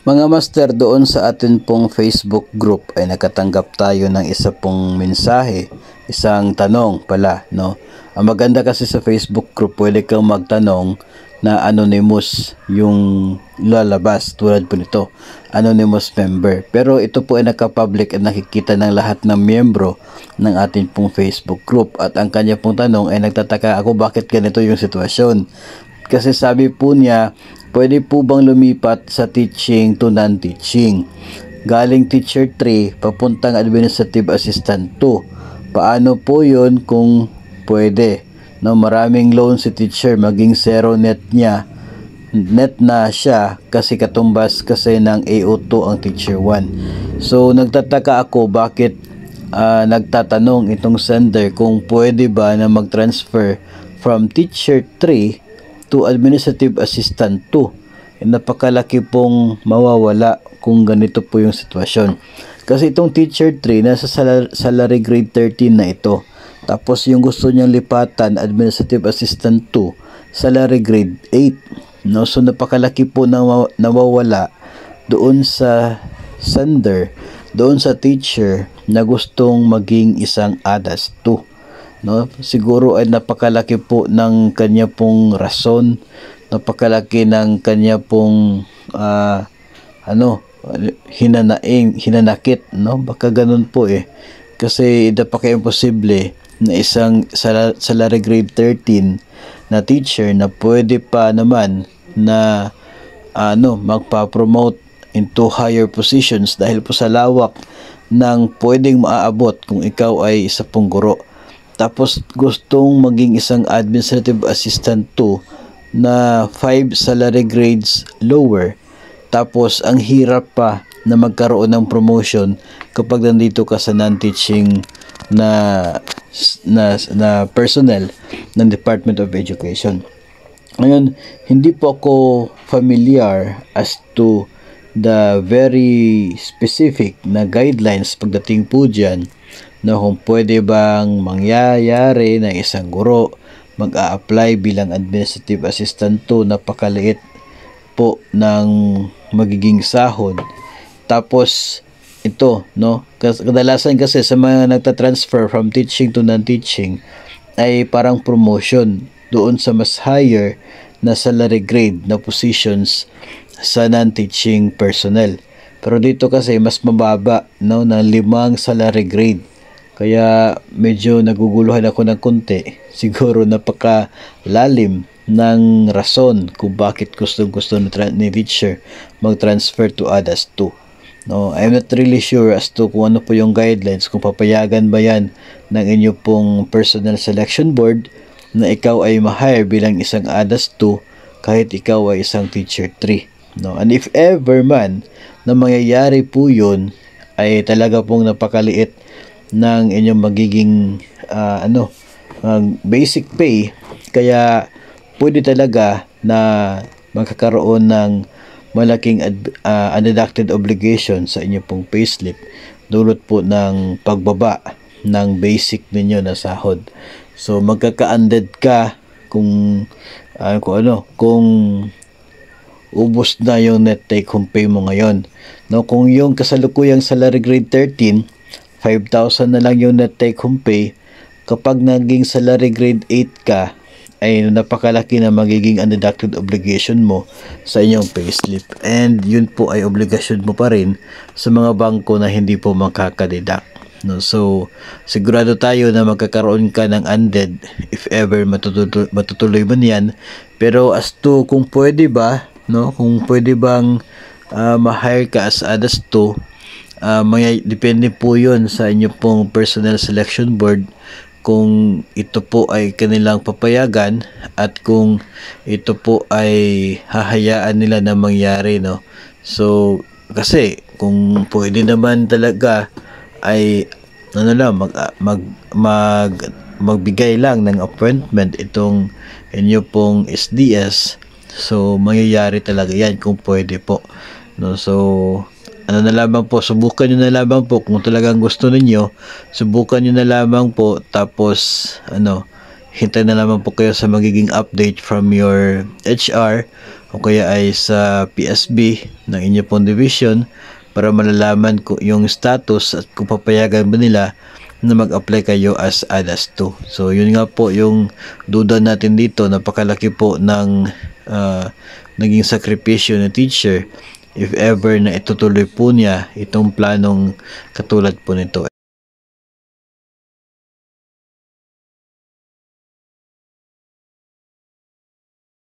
Mga master, doon sa atin pong Facebook group ay nakatanggap tayo ng isa pong mensahe, isang tanong pala, no? Ang maganda kasi sa Facebook group, pwede kang magtanong na anonymous yung lalabas tulad po nito, anonymous member. Pero ito po ay naka-public at nakikita ng lahat ng miyembro ng ating pong Facebook group. At ang kanya pong tanong ay nagtataka ako bakit ganito yung sitwasyon. Kasi sabi po niya, pwede po bang lumipat sa teaching to non-teaching? Galing teacher 3, papuntang administrative assistant 2. Paano po yun kung pwede? No, maraming loan si teacher, maging zero net niya. Net na siya kasi katumbas kasi ng AO2 ang teacher 1. So nagtataka ako bakit nagtatanong itong sender kung pwede ba na mag-transfer from teacher 3 to administrative assistant 2. Napakalaki pong mawawala kung ganito po yung sitwasyon. Kasi itong teacher 3 nasa salary grade 13 na ito. Tapos yung gusto niyang lipatan administrative assistant 2, salary grade 8. No, so napakalaki po na nawawala doon sa sender, doon sa teacher na gustong maging isang ADAS 2. No, siguro ay napakalaki po ng kanya pong rason, napakalaki ng kanya pong hinanakit, no? Baka ganun po kasi napaka-imposible na isang salary grade 13 na teacher na pwede pa naman na magpa-promote into higher positions dahil po sa lawak ng pwedeng maaabot kung ikaw ay isa pong guro. Tapos gustong maging isang administrative assistant 2 na 5 salary grades lower. Tapos ang hirap pa na magkaroon ng promotion kapag nandito ka sa non-teaching na personnel ng Department of Education. Ngayon, hindi po ako familiar as to the very specific na guidelines pagdating po dyan na kung pwede bang mangyayari na isang guro mag-a-apply bilang administrative assistant 2, napakaliit po ng magiging sahod. Tapos ito, no, kadalasan kasi sa mga nagta-transfer from teaching to non-teaching ay parang promotion doon sa mas higher na salary grade na positions sa non-teaching personnel. Pero dito kasi mas mababa, no, na 5 salary grade. Kaya medyo naguguluhan ako ng konti. Siguro napakalalim ng rason kung bakit gusto ni teacher mag-transfer to ADAS 2. No, I'm not really sure as to kung ano po yung guidelines, kung papayagan ba yan ng inyo pong personal selection board na ikaw ay ma-hire bilang isang ADAS 2 kahit ikaw ay isang teacher 3. No, and if ever man na mangyayari po yun, ay talaga pong napakaliit ng inyong magiging basic pay, kaya pwede talaga na magkakaroon ng malaking undeducted obligation sa inyong pong payslip dulot po ng pagbaba ng basic ninyo na sahod. So magkaka-unded ka kung ubos na yung net take home pay mo ngayon. No, kung yung kasalukuyang salary grade 13, 5,000 na lang yung net take home pay, kapag naging salary grade 8 ka, ay napakalaki na magiging undeducted obligation mo sa inyong payslip. And yun po ay obligasyon mo pa rin sa mga bangko na hindi po makakadeduct. No, so sigurado tayo na magkakaroon ka ng undead if ever matutuloy man yan. Pero as to kung pwede ba, no, kung pwede bang ma-hire ka as ADAS 2, depende po yun sa inyo pong personal selection board kung ito po ay kanilang papayagan at kung ito po ay hahayaan nila na mangyari, no. So kasi kung pwede naman talaga ay magbigay lang ng appointment itong inyo pong SDS, so mangyayari talaga yan kung pwede po, no. So subukan nyo na lamang po kung talagang gusto ninyo, subukan nyo na lamang po, tapos hintay na lamang po kayo sa magiging update from your HR o kaya ay sa PSB ng inyo pong division para malalaman ko yung status at kung papayagan ba nila na mag-apply kayo as ALAS 2. So yun nga po yung duda natin dito. Napakalaki po ng naging sakripisyo ng teacher if ever na itutuloy po niya itong planong katulad po nito.